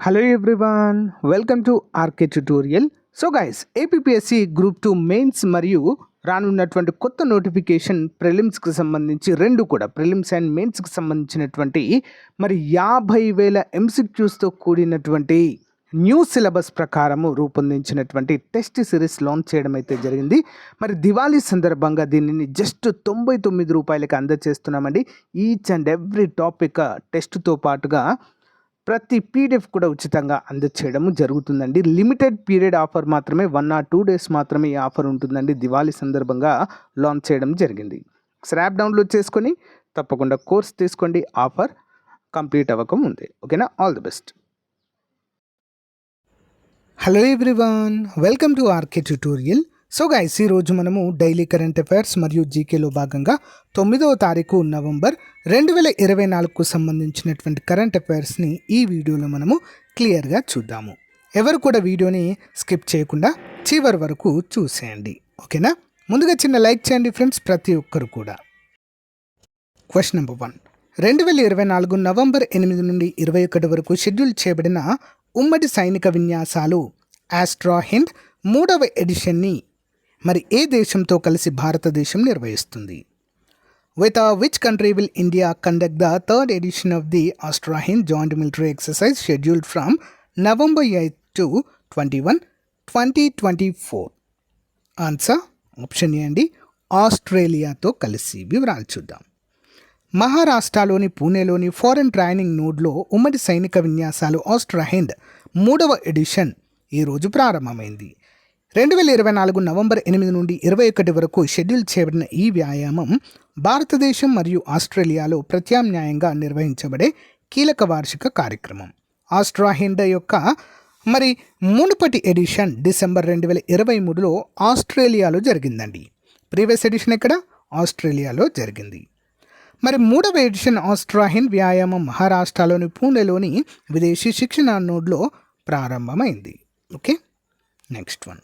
Hello everyone, welcome to RK Tutorial. So guys APSC group 2 mains మరియు రానున్నటువంటి కొత్త notification ప్రిలిమ్స్కి సంబంధించి రెండు కూడా ప్రిలిమ్స్ అండ్ మెయిన్స్కి సంబంధించినటువంటి మరి 50,000 ఎంసీక్యూస్తో కూడినటువంటి న్యూ సిలబస్ ప్రకారము రూపొందించినటువంటి టెస్ట్ సిరీస్ లాంచ్ చేయడం అయితే జరిగింది. మరి దివాళీ సందర్భంగా దీనిని జస్ట్ 99 రూపాయలకి అందజేస్తున్నామండి. ఈచ్ అండ్ ఎవ్రీ టాపిక్ టెస్ట్తో పాటుగా ప్రతి పీడిఎఫ్ కూడా ఉచితంగా అందచేయడం జరుగుతుందండి. లిమిటెడ్ పీరియడ్ ఆఫర్ మాత్రమే 1 or 2 days మాత్రమే ఈ ఆఫర్ ఉంటుందండి. దివాళీ సందర్భంగా లాంచ్ చేయడం జరిగింది. యాప్ డౌన్లోడ్ చేసుకొని తప్పకుండా కోర్స్ తీసుకోండి. ఆఫర్ కంప్లీట్ అవ్వక ముందే. ఓకేనా? All the best. Hello everyone, welcome to RK tutorial. So guys, ఈరోజు మనము డైలీ కరెంట్ అఫైర్స్ మరియు జీకేలో భాగంగా 9వ తారీఖు నవంబర్ 2024కు సంబంధించినటువంటి కరెంట్ అఫైర్స్ని ఈ వీడియోలో మనము క్లియర్గా చూద్దాము. ఎవరు కూడా వీడియోని స్కిప్ చేయకుండా చివరి వరకు చూసేయండి. ఓకేనా? ముందుగా చిన్న లైక్ చేయండి ఫ్రెండ్స్, ప్రతి ఒక్కరు కూడా. Question number 1. 2024 నవంబర్ 8 నుండి 21 వరకు షెడ్యూల్ చేయబడిన ఉమ్మడి సైనిక విన్యాసాలు ఆస్ట్రాహిండ్ 3వ ఎడిషన్ని మరి ఏ దేశంతో కలిసి భారతదేశం నిర్వహిస్తుంది? With which country will India conduct the 3rd edition of the Astrahind Joint Military Exercise scheduled from November 8 to 21, 2024? Answer option A అండి, ఆస్ట్రేలియాతో కలిసి. వివరాలు చూద్దాం. మహారాష్ట్రలోని పూణేలోని ఫారెన్ ట్రైనింగ్ నోడ్లో ఉమ్మడి సైనిక విన్యాసాలు ఆస్ట్రాహిండ్ 3వ ఎడిషన్ ఈరోజు ప్రారంభమైంది. 2024 నవంబర్ 8 నుండి 21 వరకు షెడ్యూల్ చేయబడిన ఈ వ్యాయామం భారతదేశం మరియు ఆస్ట్రేలియాలో ప్రత్యామ్నాయంగా నిర్వహించబడే కీలక వార్షిక కార్యక్రమం. ఆస్ట్రాహిండ్ యొక్క మరి మునుపటి ఎడిషన్ డిసెంబర్ 2023లో ఆస్ట్రేలియాలో జరిగిందండి. ప్రీవియస్ ఎడిషన్ ఎక్కడ? ఆస్ట్రేలియాలో జరిగింది. మరి 3వ ఎడిషన్ ఆస్ట్రాహిండ్ వ్యాయామం మహారాష్ట్రలోని పూణేలోని విదేశీ శిక్షణ నోడ్లో ప్రారంభమైంది. Okay, next one.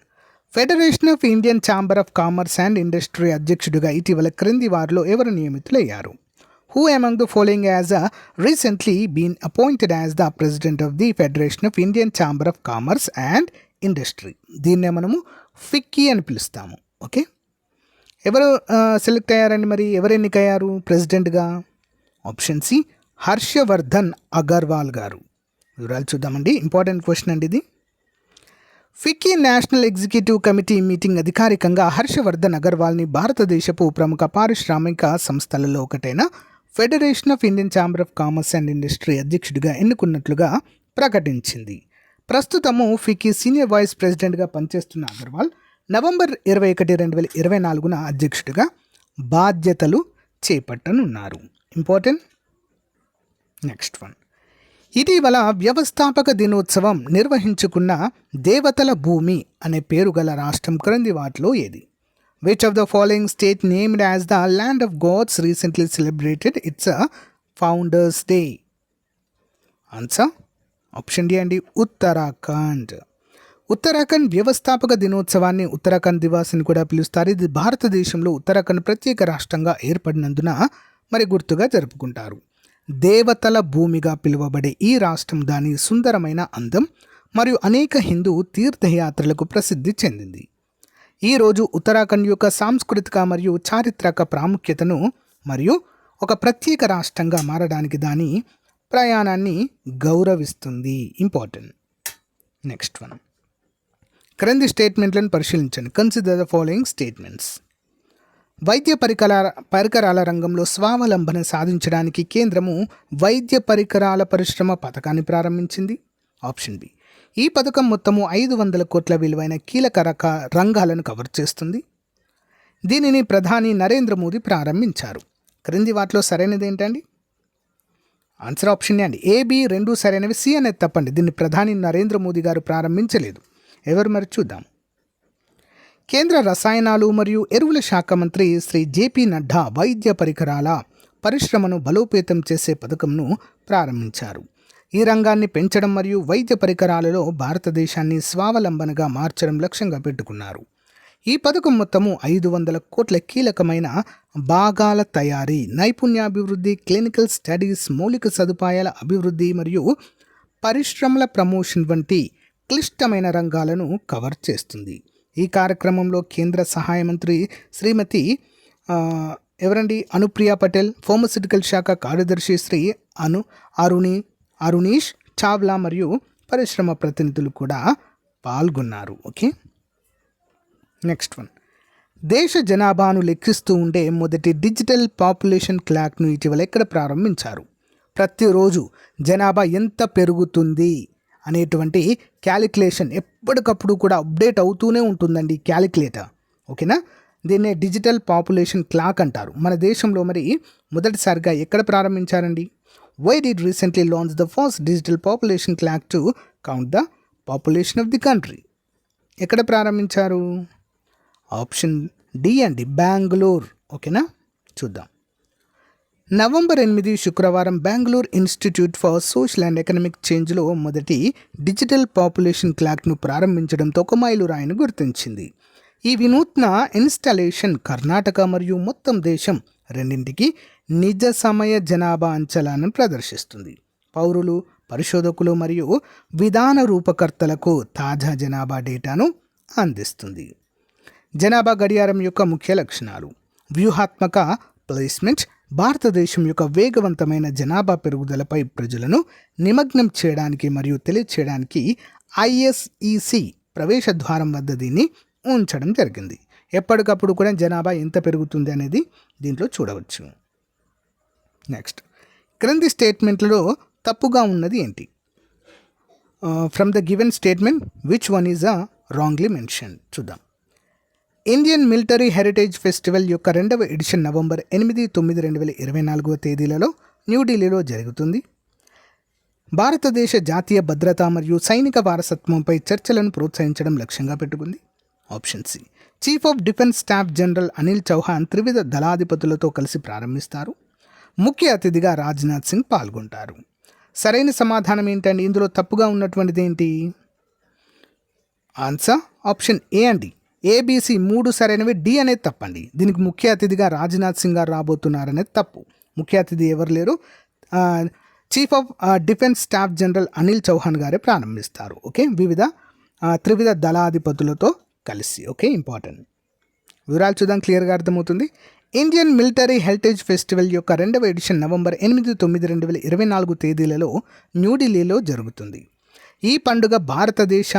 Federation of Indian chamber of commerce and industry అధ్యక్షుడిగా ఇటీవల క్రింది వారిలో ఎవరు నియమితులయ్యారు? Who among the following has recently been appointed as the president of the federation of Indian chamber of commerce and industry? దీన్నే మనము ఫిక్కీ అని పిలుస్తాము. ఓకే, ఎవరు సెలెక్ట్ అయ్యారండి? మరి ఎవరు ఎన్నికయ్యారు ప్రెసిడెంట్గా? ఆప్షన్ సి, హర్షవర్ధన్ అగర్వాల్ గారు. వివరాలు చూద్దామండి. ఇంపార్టెంట్ క్వశ్చన్ అండి ఇది. FICCI national executive committee meeting అధికారికంగా హర్షవర్ధన్ అగర్వాల్ని భారతదేశపు ప్రముఖ పారిశ్రామిక సంస్థలలో ఒకటైన federation of Indian chamber of commerce and industry అధ్యక్షుడిగా ఎన్నుకున్నట్లుగా ప్రకటించింది. ప్రస్తుతము ఫిక్కీ సీనియర్ వైస్ ప్రెసిడెంట్గా పనిచేస్తున్న అగర్వాల్ నవంబర్ 21, 2024 అధ్యక్షుడిగా బాధ్యతలు చేపట్టనున్నారు. ఇంపార్టెంట్. Next one. ఇటీవల వ్యవస్థాపక దినోత్సవం నిర్వహించుకున్న దేవతల భూమి అనే పేరు గల రాష్ట్రం క్రింది వాటిలో ఏది? Which of the following state named as the land of gods recently celebrated its founders day? Answer option D అండి, ఉత్తరాఖండ్. ఉత్తరాఖండ్ వ్యవస్థాపక దినోత్సవాన్ని ఉత్తరాఖండ్ దివాస్ అని కూడా పిలుస్తారు. ఇది భారతదేశంలో ఉత్తరాఖండ్ ప్రత్యేక రాష్ట్రంగా ఏర్పడినందున మరి గుర్తుగా జరుపుకుంటారు. దేవతల భూమిగా పిలువబడే ఈ రాష్ట్రం దాని సుందరమైన అందం మరియు అనేక హిందూ తీర్థయాత్రలకు ప్రసిద్ధి చెందింది. ఈరోజు ఉత్తరాఖండ్ యొక్క సాంస్కృతిక మరియు చారిత్రక ప్రాముఖ్యతను మరియు ఒక ప్రత్యేక రాష్ట్రంగా మారడానికి దాని ప్రయాణాన్ని గౌరవిస్తుంది. ఇంపార్టెంట్. Next one. క్రింది స్టేట్మెంట్లను పరిశీలించండి. Consider the following statements. వైద్య పరికరాల రంగంలో స్వావలంబన సాధించడానికి కేంద్రము వైద్య పరికరాల పరిశ్రమ పథకాన్ని ప్రారంభించింది. Option B. ఈ పథకం మొత్తము 500 కోట్ల విలువైన కీలక రంగాలను కవర్ చేస్తుంది. దీనిని ప్రధాని నరేంద్ర మోదీ ప్రారంభించారు. క్రింది వాటిలో సరైనది ఏంటండి? ఆన్సర్ ఆప్షన్ ఏ అండి. ఏబి రెండు సరైనవి, సి అనేది తప్పండి. దీన్ని ప్రధాని నరేంద్ర మోదీ గారు ప్రారంభించలేదు. ఎవరు మరి చూద్దాం. కేంద్ర రసాయనాలు మరియు ఎరువుల శాఖ మంత్రి శ్రీ జేపీ నడ్డా వైద్య పరికరాల పరిశ్రమను బలోపేతం చేసే పథకంను ప్రారంభించారు. ఈ రంగాన్ని పెంచడం మరియు వైద్య పరికరాలలో భారతదేశాన్ని స్వావలంబనగా మార్చడం లక్ష్యంగా పెట్టుకున్నారు. ఈ పథకం మొత్తము 500 కోట్ల కీలకమైన భాగాల తయారీ, నైపుణ్యాభివృద్ధి, క్లినికల్ స్టడీస్, మౌలిక సదుపాయాల అభివృద్ధి మరియు పరిశ్రమల ప్రమోషన్ వంటి క్లిష్టమైన రంగాలను కవర్ చేస్తుంది. ఈ కార్యక్రమంలో కేంద్ర సహాయ మంత్రి శ్రీమతి ఎవరండి అనుప్రియ పటేల్, ఫార్మస్యూటికల్ శాఖ కార్యదర్శి శ్రీ అరుణీష్ చావ్లా మరియు పరిశ్రమ ప్రతినిధులు కూడా పాల్గొన్నారు. Okay, next one. దేశ జనాభాను లెక్కిస్తూ ఉండే మొదటి డిజిటల్ పాపులేషన్ క్లాక్ను ఇటీవల ఎక్కడ ప్రారంభించారు? ప్రతిరోజు జనాభా ఎంత పెరుగుతుంది అనేటువంటి క్యాలిక్యులేషన్ ఎప్పటికప్పుడు కూడా అప్డేట్ అవుతూనే ఉంటుందండి క్యాలిక్యులేటర్. ఓకేనా, దీన్నే డిజిటల్ పాపులేషన్ క్లాక్ అంటారు. మన దేశంలో మరి మొదటిసారిగా ఎక్కడ ప్రారంభించారండి? Why did recently launch the first digital population clock to count the population of the country? ఎక్కడ ప్రారంభించారు? ఆప్షన్ డి అండి, బెంగళూరు. ఓకేనా, చూద్దాం. నవంబర్ 8 శుక్రవారం Bengaluru institute for social and economic చేంజ్లో మొదటి డిజిటల్ పాపులేషన్ క్లాక్ను ప్రారంభించడంతో ఒక మైలురాయిని గుర్తించింది. ఈ వినూత్న ఇన్స్టాలేషన్ కర్ణాటక మరియు మొత్తం దేశం రెండింటికి నిజ సమయ జనాభా అంచనాలను ప్రదర్శిస్తుంది. పౌరులు, పరిశోధకులు మరియు విధాన రూపకర్తలకు తాజా జనాభా డేటాను అందిస్తుంది. జనాభా గడియారం యొక్క ముఖ్య లక్షణాలు: వ్యూహాత్మక ప్లేస్మెంట్, భారతదేశం యొక్క వేగవంతమైన జనాభా పెరుగుదలపై ప్రజలను నిమగ్నం చేయడానికి మరియు తెలియచేయడానికి ISEC ప్రవేశ ద్వారం వద్ద దీన్ని ఉంచడం జరిగింది. ఎప్పటికప్పుడు కూడా జనాభా ఎంత పెరుగుతుంది అనేది దీంట్లో చూడవచ్చు. నెక్స్ట్, క్రింది స్టేట్మెంట్లలో తప్పుగా ఉన్నది ఏంటి? From the given statement which one is wrongly mention? చూద్దాం. ఇండియన్ మిలిటరీ హెరిటేజ్ ఫెస్టివల్ యొక్క 2వ ఎడిషన్ నవంబర్ 8, 9, 2024 తేదీలలో న్యూఢిల్లీలో జరుగుతుంది. భారతదేశ జాతీయ భద్రత మరియు సైనిక వారసత్వంపై చర్చలను ప్రోత్సహించడం లక్ష్యంగా పెట్టుకుంది. Option C. Chief of defence staff general Anil Chauhan త్రివిధ దళాధిపతులతో కలిసి ప్రారంభిస్తారు. ముఖ్య అతిథిగా రాజ్నాథ్ సింగ్ పాల్గొంటారు. సరైన సమాధానం ఏంటండి? ఇందులో తప్పుగా ఉన్నటువంటిది ఏంటి? ఆన్సర్ ఆప్షన్ ఏ అండి. ABC 3 సరైనవి, డి అనేది తప్పండి. దీనికి ముఖ్య అతిథిగా రాజ్నాథ్ సింగ్ గారు రాబోతున్నారనేది తప్పు. ముఖ్య అతిథి ఎవరు లేరు, chief of defence staff general Anil Chauhan గారే ప్రారంభిస్తారు. ఓకే, త్రివిధ దళాధిపతులతో కలిసి. ఓకే, ఇంపార్టెంట్ వివరాలు చూద్దాం, క్లియర్గా అర్థమవుతుంది. ఇండియన్ మిలిటరీ హెరిటేజ్ ఫెస్టివల్ యొక్క 2వ ఎడిషన్ నవంబర్ 8, 9, 2024 తేదీలలో న్యూఢిల్లీలో జరుగుతుంది. ఈ పండుగ భారతదేశ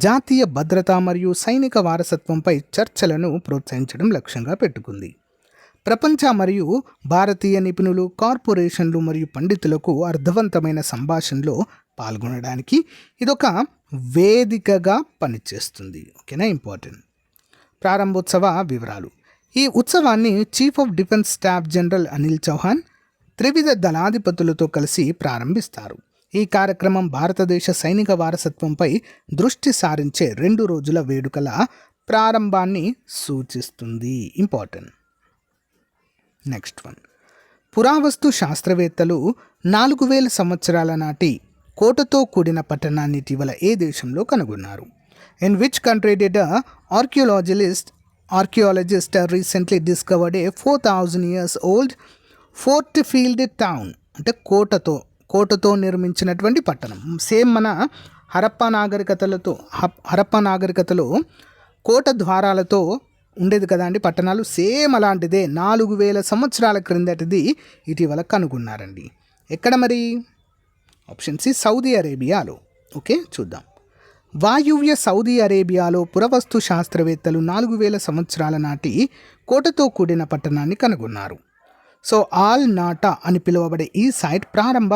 జాతీయ భద్రత మరియు సైనిక వారసత్వంపై చర్చలను ప్రోత్సహించడం లక్ష్యంగా పెట్టుకుంది. ప్రపంచ మరియు భారతీయ నిపుణులు, కార్పొరేషన్లు మరియు పండితులకు అర్థవంతమైన సంభాషణలో పాల్గొనడానికి ఇదొక వేదికగా పనిచేస్తుంది. ఓకేనా, ఇంపార్టెంట్. ప్రారంభోత్సవ వివరాలు. ఈ ఉత్సవాన్ని chief of defence staff general Anil Chauhan త్రివిధ దళాధిపతులతో కలిసి ప్రారంభిస్తారు. ఈ కార్యక్రమం భారతదేశ సైనిక వారసత్వంపై దృష్టి సారించే 2 రోజుల వేడుకల ప్రారంభాన్ని సూచిస్తుంది. ఇంపార్టెంట్. Next one. పురావస్తు శాస్త్రవేత్తలు 4000 సంవత్సరాల నాటి కోటతో కూడిన పట్టణాన్ని ఇటీవల ఏ దేశంలో కనుగొన్నారు? In which country did archaeologist recently discovered a 4000 years old fortified town? అంటే కోటతో నిర్మించినటువంటి పట్టణం. సేమ్ మన హరప్పా నాగరికతలో కోట ద్వారాలతో ఉండేది కదా అండి పట్టణాలు, సేమ్ అలాంటిదే 4000 సంవత్సరాల క్రిందటిది ఇటీవల కనుగొన్నారండి. ఎక్కడ మరి? ఆప్షన్ సి, సౌదీ అరేబియాలో. ఓకే, చూద్దాం. వాయువ్య సౌదీ అరేబియాలో పురావస్తు శాస్త్రవేత్తలు 4000 సంవత్సరాల నాటి కోటతో కూడిన పట్టణాన్ని కనుగొన్నారు. సో ఆల్ నాటా అని పిలువబడే ఈ సైట్ ప్రారంభ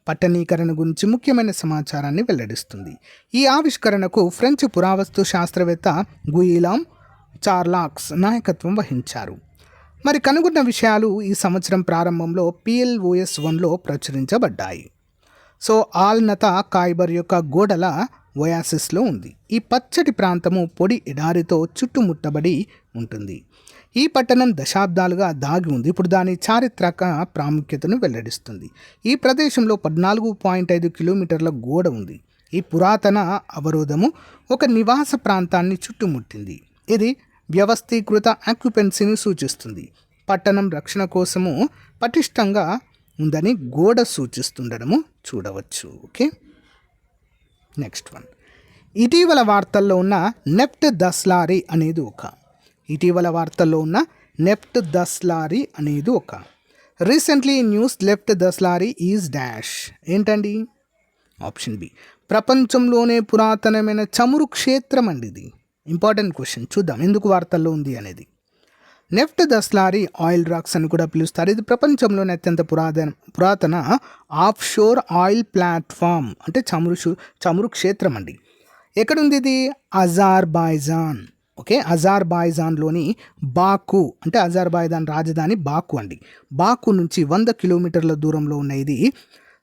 పట్టణీకరణ గురించి ముఖ్యమైన సమాచారాన్ని వెల్లడిస్తుంది. ఈ ఆవిష్కరణకు ఫ్రెంచ్ పురావస్తు శాస్త్రవేత్త గుయిలామ్ చార్లాక్స్ నాయకత్వం వహించారు. మరి కనుగొన్న విషయాలు ఈ సంవత్సరం ప్రారంభంలో PLOS 1లో ప్రచురించబడ్డాయి. సో ఆల్ నతా ఖైబర్ యొక్క గోడల ఒయాసిస్లో ఉంది. ఈ పచ్చటి ప్రాంతము పొడి ఎడారితో చుట్టుముట్టబడి ఉంటుంది. ఈ పట్టణం దశాబ్దాలుగా దాగి ఉంది. ఇప్పుడు దాని చారిత్రక ప్రాముఖ్యతను వెల్లడిస్తుంది. ఈ ప్రదేశంలో 14.5 కిలోమీటర్ల గోడ ఉంది. ఈ పురాతన అవరోధము ఒక నివాస ప్రాంతాన్ని చుట్టుముట్టింది. ఇది వ్యవస్థీకృత ఆక్యుపెన్సీని సూచిస్తుంది. పట్టణం రక్షణ కోసము పటిష్టంగా ఉందని గోడ సూచిస్తుండడము చూడవచ్చు. ఓకే, నెక్స్ట్ వన్, ఇటీవల వార్తల్లో ఉన్న నెఫ్ట్ దస్లారి అనేది ఒక recently news Neft Daslari is dash ఏంటండి? ఆప్షన్ బి, ప్రపంచంలోనే పురాతనమైన చమురు క్షేత్రం అండి. ఇది ఇంపార్టెంట్ క్వశ్చన్, చూద్దాం ఎందుకు వార్తల్లో ఉంది అనేది. నెఫ్ట్ దస్లారి ఆయిల్ రాక్స్ అని కూడా పిలుస్తారు. ఇది ప్రపంచంలోనే అత్యంత పురాతన ఆఫ్ షోర్ ఆయిల్ ప్లాట్ఫామ్, అంటే చమురు క్షేత్రం అండి. ఎక్కడుంది ఇది? అజర్బైజాన్. ఓకే, అజర్బైజాన్లోని బాకు, అంటే అజర్బైజాన్ రాజధాని బాకు అండి. బాకు నుంచి 100 కిలోమీటర్ల దూరంలో ఉన్న ఇది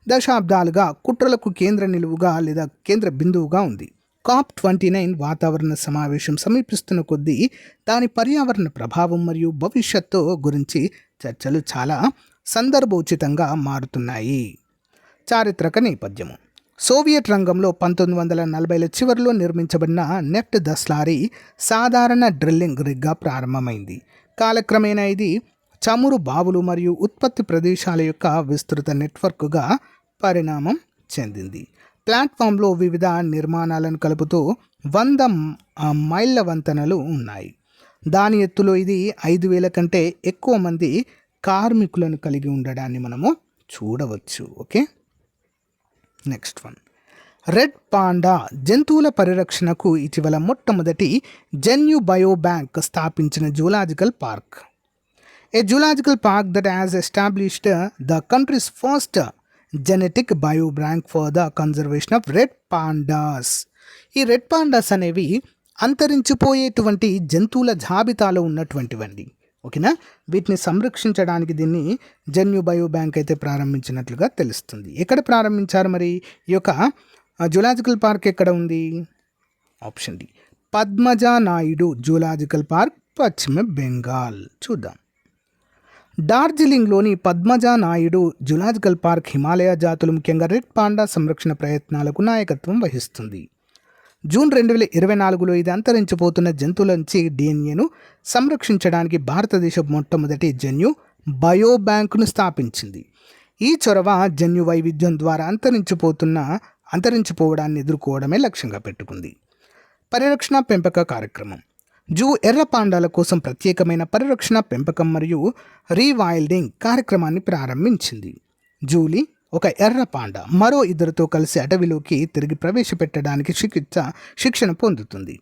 దశాబ్దాలుగా కుట్రలకు కేంద్ర నిలువుగా లేదా కేంద్ర బిందువుగా ఉంది. COP29 వాతావరణ సమావేశం సమీపిస్తున్న కొద్దీ దాని పర్యావరణ ప్రభావం మరియు భవిష్యత్తు గురించి చర్చలు చాలా సందర్భోచితంగా మారుతున్నాయి. చారిత్రక నేపథ్యము: సోవియట్ రంగంలో 1940ల చివరిలో నిర్మించబడిన నెఫ్ట్ దస్లారి సాధారణ డ్రిల్లింగ్ రిగ్గా ప్రారంభమైంది. కాలక్రమేణా ఇది చమురు బావులు మరియు ఉత్పత్తి ప్రదేశాల యొక్క విస్తృత నెట్వర్క్గా పరిణామం చెందింది. ప్లాట్ఫామ్లో వివిధ నిర్మాణాలను కలుపుతూ 100 మైళ్ళ వంతెనలు ఉన్నాయి. దాని ఎత్తులో ఇది 5,000 కంటే ఎక్కువ మంది కార్మికులను కలిగి ఉండడాన్ని మనము చూడవచ్చు. Okay, next one, red panda జంతువుల పరిరక్షణకు ఇటీవల మొట్టమొదటి జన్యు బయో బ్యాంక్ స్థాపించిన zoological park. A zoological park that has established the countries first genetic bio bank for the conservation of red pandas. ఈ రెడ్ పాండాస్ అనేవి అంతరించిపోయేటువంటి జంతువుల జాబితాలో ఉన్నటువంటివండి. ఓకేనా, వీటిని సంరక్షించడానికి దీన్ని జన్యు బయో బ్యాంక్ అయితే ప్రారంభించినట్లుగా తెలుస్తుంది. ఎక్కడ ప్రారంభించారు మరి? ఈ యొక్క జూలాజికల్ పార్క్ ఎక్కడ ఉంది? Option D, Padmaja Naidu zoological park, Paschim Bengal. చూద్దాం. డార్జిలింగ్లోని పద్మజా నాయుడు జూలాజికల్ పార్క్ హిమాలయ జాతులు ముఖ్యంగా రెడ్ పాండా సంరక్షణ ప్రయత్నాలకు నాయకత్వం వహిస్తుంది. జూన్ 2024లో ఇది అంతరించిపోతున్న జంతువుల నుంచి డిఎన్ఏను సంరక్షించడానికి భారతదేశం మొట్టమొదటి జన్యు బయో బ్యాంకును స్థాపించింది. ఈ చొరవ జన్యు వైవిధ్యం ద్వారా అంతరించిపోవడాన్ని ఎదుర్కోవడమే లక్ష్యంగా పెట్టుకుంది. పరిరక్షణ పెంపక కార్యక్రమం. జూ ఎర్ర పాండాల కోసం ప్రత్యేకమైన పరిరక్షణ పెంపకం మరియు రీవైల్డింగ్ కార్యక్రమాన్ని ప్రారంభించింది. జూలీ ఒక ఎర్ర పాండా మరో 2తో కలిసి అటవీలోకి తిరిగి ప్రవేశపెట్టడానికి శిక్షణ పొందుతుంది.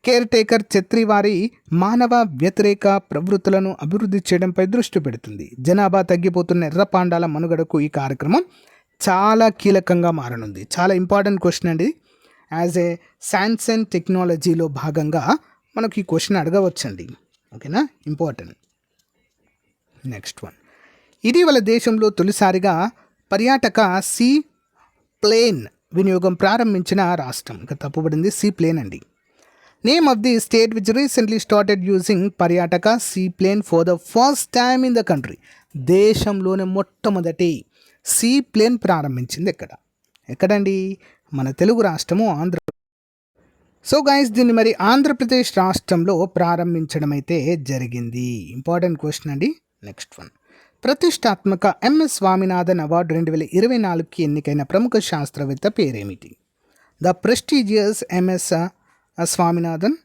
కేర్ టేకర్ ఛత్రి వారి మానవ వ్యతిరేక ప్రవృత్తులను అభివృద్ధి చేయడంపై దృష్టి పెడుతుంది. జనాభా తగ్గిపోతున్న ఎర్ర పాండాల మనుగడకు ఈ కార్యక్రమం చాలా కీలకంగా మారనుంది. చాలా ఇంపార్టెంట్ క్వశ్చన్ అండి. యాజ్ ఏ సైన్స్ అండ్ టెక్నాలజీలో భాగంగా మనకు ఈ క్వశ్చన్ అడగవచ్చండి. ఓకేనా, ఇంపార్టెంట్. నెక్స్ట్ వన్, ఇటీవల దేశంలో తొలిసారిగా పర్యాటక సీ ప్లేన్ వినియోగం ప్రారంభించిన రాష్ట్రం. ఇంకా తప్పుబడింది, సీ ప్లేన్ అండి. Name of the state which recently started using పర్యాటక seaplane for the first time in the country. దేశంలోనే మొట్టమొదటి సీ ప్లేన్ ప్రారంభించింది ఎక్కడండి? మన తెలుగు రాష్ట్రము ఆంధ్ర. సో గైస్, దీన్ని మరి ఆంధ్రప్రదేశ్ రాష్ట్రంలో ప్రారంభించడం అయితే జరిగింది. ఇంపార్టెంట్ క్వశ్చన్ అండి. నెక్స్ట్ వన్, ప్రతిష్టాత్మక ఎంఎస్ స్వామినాథన్ అవార్డు 2024కి ఎన్నికైన ప్రముఖ శాస్త్రవేత్త పేరేమిటి? The prestigious MS Swaminathan.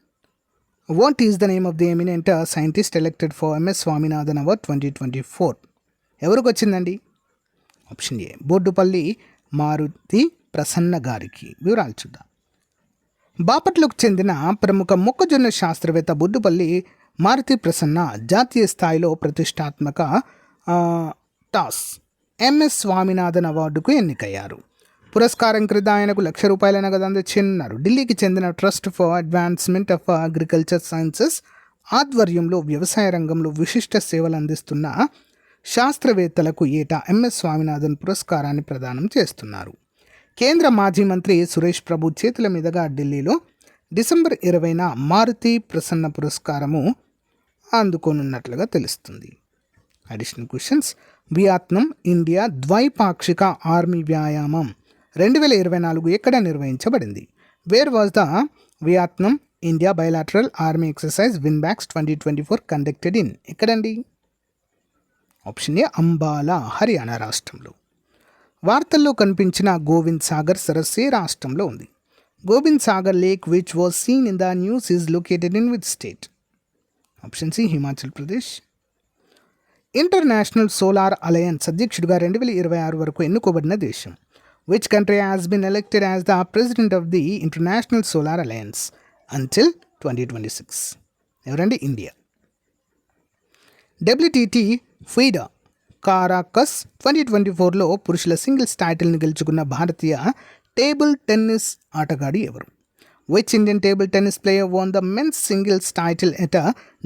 What is the name of the eminent scientist elected for MS Swaminathan award 2024? ఎవరికి వచ్చిందండి? ఆప్షన్ ఏ, బోర్డుపల్లి మారుతి ప్రసన్న గారికి. వివరాలు చూద్దాం. బాపట్లకు చెందిన ప్రముఖ మొక్కజొన్న శాస్త్రవేత్త బొడ్డుపల్లి మారుతి ప్రసన్న జాతీయ స్థాయిలో ప్రతిష్టాత్మక టాస్ ఎంఎస్ స్వామినాథన్ అవార్డుకు ఎన్నికయ్యారు. పురస్కారం క్రింద ఆయనకు ₹1,00,000 నగదు అందజేయనున్నారు. ఢిల్లీకి చెందిన trust for advancement of agriculture sciences ఆధ్వర్యంలో వ్యవసాయ రంగంలో విశిష్ట సేవలు అందిస్తున్న శాస్త్రవేత్తలకు ఏటా ఎంఎస్ స్వామినాథన్ పురస్కారాన్ని ప్రదానం చేస్తున్నారు. కేంద్ర మాజీ మంత్రి సురేష్ ప్రభు చేతుల మీదుగా ఢిల్లీలో డిసెంబర్ 20న మారుతి ప్రసన్న పురస్కారము అందుకోనున్నట్లుగా తెలుస్తుంది. Additional questions. వియత్నాం ఇండియా ద్వైపాక్షిక ఆర్మీ వ్యాయామం 2024 ఎక్కడ నిర్వహించబడింది? Where was the Vietnam India bilateral army exercise VINBAX 2024 conducted in? ఎక్కడండి? ఆప్షన్ ఏ, అంబాలా, హర్యానా రాష్ట్రంలో. వార్తల్లో కనిపించిన గోవింద్ సాగర్ సరస్సు రాష్ట్రంలో ఉంది? Gobind Sagar Lake, which was seen in the news, is located in which state? Option C, Himachal Pradesh. International solar alliance అధ్యక్షుడిగా 2026 వరకు ఎన్నుకోబడిన దేశం. Which country has been elected as the president of the international solar alliance until 2026? ఎవరండి? India. WTT feeder కారాకస్ 2024లో పురుషుల singles టైటిల్ని గెలుచుకున్న భారతీయ table tennis ఆటగాడు ఎవరు? Which Indian table tennis player won the men's singles title at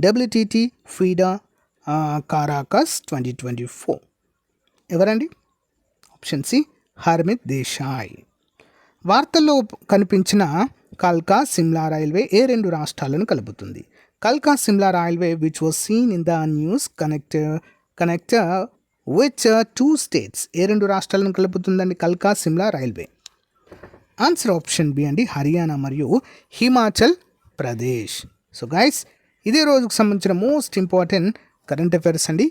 WTT feeder Caracas 2024? ఎవరండి? Option C, Harmeet Desai. వార్తల్లో కనిపించిన కల్కా Shimla railway ఏ రెండు రాష్ట్రాలను కలుపుతుంది? కల్కా Shimla railway which was seen in the news connect which 2 states? ఏ రెండు రాష్ట్రాలను కలుపుతుందండి కల్కా Shimla railway? Answer option B అండి, హర్యానా మరియు హిమాచల్ ప్రదేశ్. సో గైస్, ఇదే రోజుకు సంబంధించిన మోస్ట్ ఇంపార్టెంట్ కరెంట్ అఫైర్స్ అండి.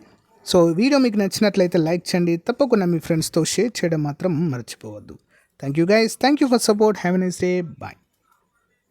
సో వీడియో మీకు నచ్చినట్లయితే లైక్ చేయండి, తప్పకుండా మీ ఫ్రెండ్స్తో షేర్ చేయడం మాత్రం మర్చిపోవద్దు. Thank you guys, thank you for support. Have a nice day, bye.